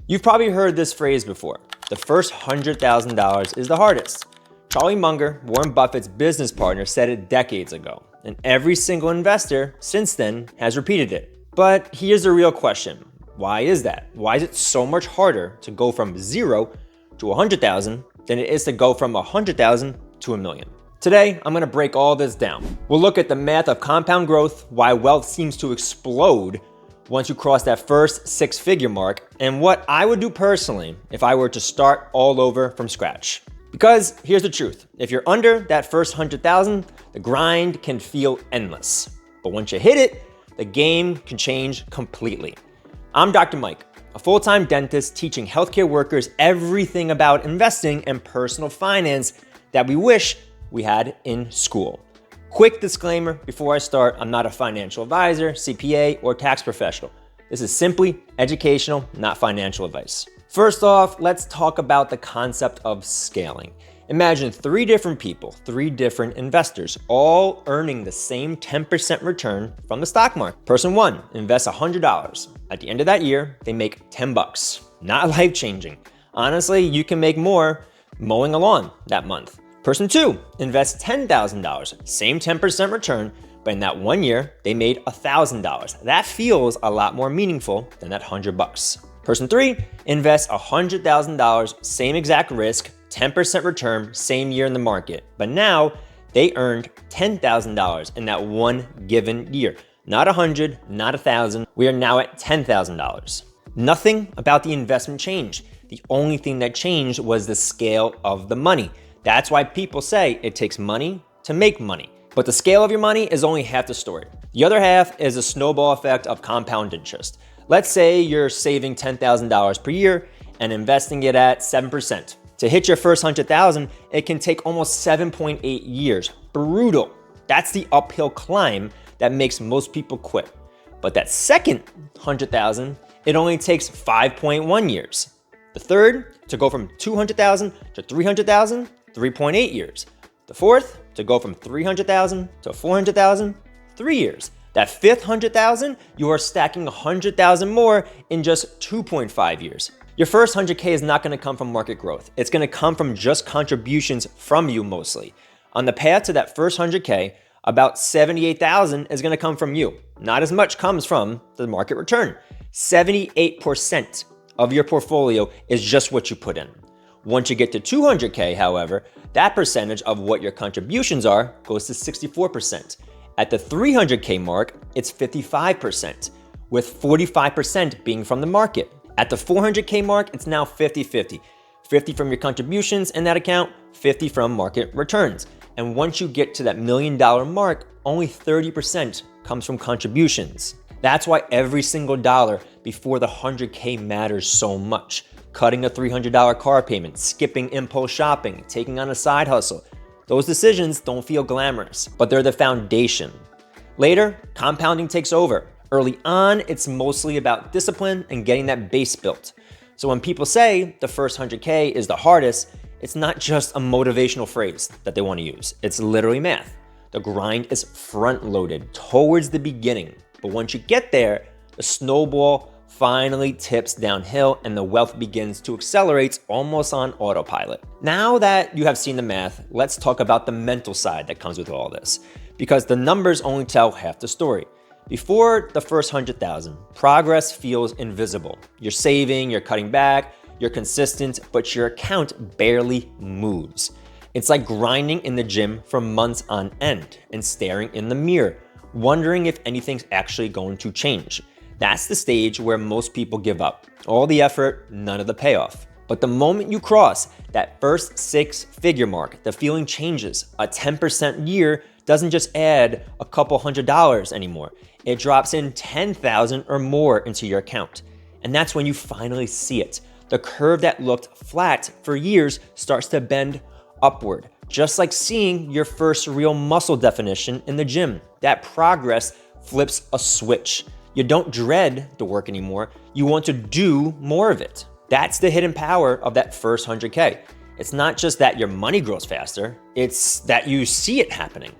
You've probably heard this phrase before. The first $100,000 is the hardest. Charlie Munger, Warren Buffett's business partner, said it decades ago, and every single investor since then has repeated it. But here's the real question. Why is that? Why is it so much harder to go from 0 to 100,000 than it is to go from 100,000 to $1 million? Today, I'm gonna break all this down. We'll look at the math of compound growth, why wealth seems to explode once you cross that first six-figure mark, and what I would do personally if I were to start all over from scratch. Because here's the truth, if you're under that first 100,000, the grind can feel endless. But once you hit it, the game can change completely. I'm Dr. Mike, a full-time dentist teaching healthcare workers everything about investing and personal finance that we wish we had in school. Quick disclaimer before I start, I'm not a financial advisor, CPA, or tax professional. This is simply educational, not financial advice. First off, let's talk about the concept of scaling. Imagine three different people, three different investors, all earning the same 10% return from the stock market. Person one invests $100. At the end of that year, they make $10. Not life-changing. Honestly, you can make more mowing a lawn that month. Person two invests $10,000, same 10% return, but in that 1 year, they made $1,000. That feels a lot more meaningful than that $100. Person three invests $100,000, same exact risk, 10% return, same year in the market. But now they earned $10,000 in that one given year. Not 100, not 1,000. We are now at $10,000. Nothing about the investment changed. The only thing that changed was the scale of the money. That's why people say it takes money to make money. But the scale of your money is only half the story. The other half is a snowball effect of compound interest. Let's say you're saving $10,000 per year and investing it at 7%. To hit your first 100,000, it can take almost 7.8 years. Brutal. That's the uphill climb that makes most people quit. But that second 100,000, it only takes 5.1 years. The third, to go from 200,000 to 300,000, 3.8 years. The fourth, to go from 300,000 to 400,000, 3 years. That fifth 100,000, you are stacking 100,000 more in just 2.5 years. Your first 100K is not gonna come from market growth. It's gonna come from just contributions from you mostly. On the path to that first 100K, about 78,000 is gonna come from you. Not as much comes from the market return. 78% of your portfolio is just what you put in. Once you get to 200K, however, that percentage of what your contributions are goes to 64%. At the 300K mark, it's 55%, with 45% being from the market. At the 400K mark, it's now 50-50. 50 from your contributions in that account, 50 from market returns. And once you get to that $1 million mark, only 30% comes from contributions. That's why every single dollar before the 100K matters so much. Cutting a $300 car payment, skipping impulse shopping, taking on a side hustle. Those decisions don't feel glamorous, but they're the foundation. Later, compounding takes over. Early on, it's mostly about discipline and getting that base built. So when people say the first 100K is the hardest, it's not just a motivational phrase that they want to use. It's literally math. The grind is front-loaded towards the beginning. But once you get there, the snowball finally tips downhill and the wealth begins to accelerate almost on autopilot. Now that you have seen the math, let's talk about the mental side that comes with all this, because the numbers only tell half the story. Before the first 100,000, progress feels invisible. You're saving, you're cutting back, you're consistent, but your account barely moves. It's like grinding in the gym for months on end and staring in the mirror, wondering if anything's actually going to change. That's the stage where most people give up. All the effort, none of the payoff. But the moment you cross that first six-figure mark, the feeling changes. A 10% year doesn't just add a couple $100 anymore. It drops in 10,000 or more into your account. And that's when you finally see it. The curve that looked flat for years starts to bend upward, just like seeing your first real muscle definition in the gym. That progress flips a switch. You don't dread the work anymore. You want to do more of it. That's the hidden power of that first 100K. It's not just that your money grows faster, it's that you see it happening.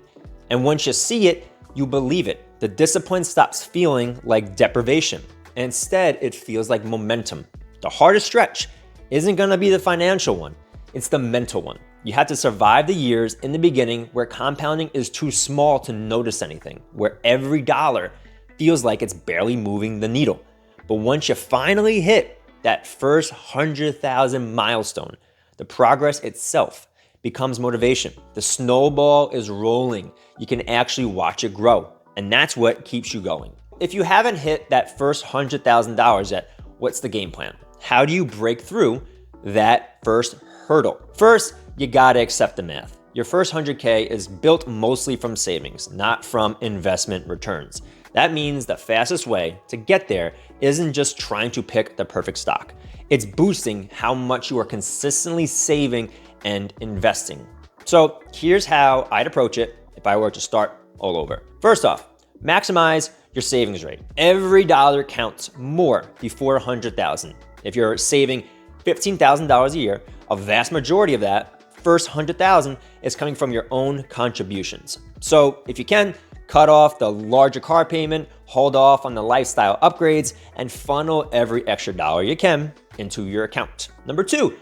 And once you see it, you believe it. The discipline stops feeling like deprivation. And instead, it feels like momentum. The hardest stretch isn't gonna be the financial one, it's the mental one. You have to survive the years in the beginning where compounding is too small to notice anything, where every dollar feels like it's barely moving the needle. But once you finally hit that first 100,000 milestone, the progress itself becomes motivation. The snowball is rolling. You can actually watch it grow, and that's what keeps you going. If you haven't hit that first $100,000 yet, what's the game plan? How do you break through that first hurdle? First, you gotta accept the math. Your first 100K is built mostly from savings, not from investment returns. That means the fastest way to get there isn't just trying to pick the perfect stock. It's boosting how much you are consistently saving and investing. So here's how I'd approach it if I were to start all over. First off, maximize your savings rate. Every dollar counts more before 100,000. If you're saving $15,000 a year, a vast majority of that first 100,000 is coming from your own contributions. So if you can, cut off the larger car payment, hold off on the lifestyle upgrades, and funnel every extra dollar you can into your account. Number two,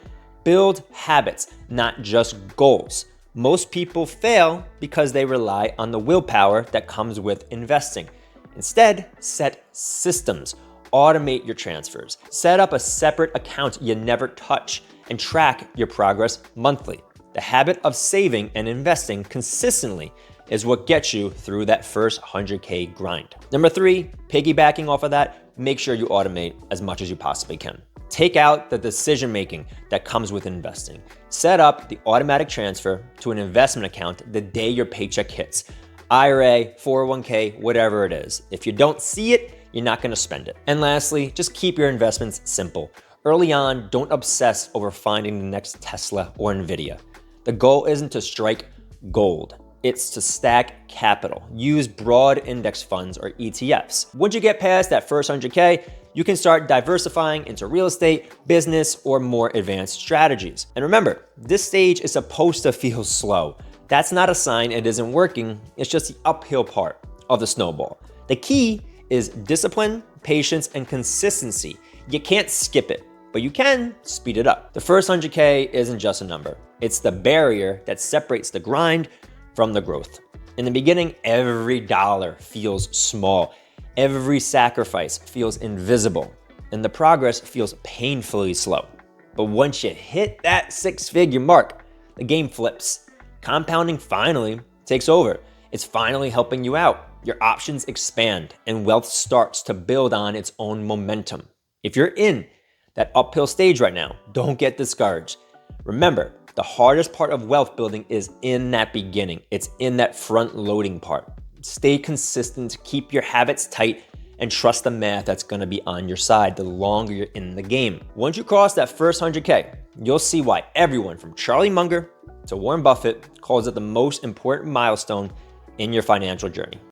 build habits, not just goals. Most people fail because they rely on the willpower that comes with investing. Instead, set systems. Automate your transfers. Set up a separate account you never touch and track your progress monthly. The habit of saving and investing consistently is what gets you through that first 100K grind. Number three, piggybacking off of that, make sure you automate as much as you possibly can. Take out the decision making that comes with investing. Set up the automatic transfer to an investment account the day your paycheck hits. IRA, 401k, whatever it is. If you don't see it, you're not gonna spend it. And lastly, just keep your investments simple. Early on, don't obsess over finding the next Tesla or Nvidia. The goal isn't to strike gold. It's to stack capital. Use broad index funds or ETFs. Once you get past that first 100K, you can start diversifying into real estate, business, or more advanced strategies. And remember, this stage is supposed to feel slow. That's not a sign it isn't working. It's just the uphill part of the snowball. The key is discipline, patience, and consistency. You can't skip it, but you can speed it up. The first 100K isn't just a number. It's the barrier that separates the grind from the growth. In the beginning, every dollar feels small. Every sacrifice feels invisible, and the progress feels painfully slow. But once you hit that six-figure mark, the game flips. Compounding finally takes over. It's finally helping you out. Your options expand, and wealth starts to build on its own momentum. If you're in that uphill stage right now, don't get discouraged. Remember, the hardest part of wealth building is in that beginning. It's in that front loading part. Stay consistent, keep your habits tight, and trust the math that's gonna be on your side the longer you're in the game. Once you cross that first 100K, you'll see why everyone from Charlie Munger to Warren Buffett calls it the most important milestone in your financial journey.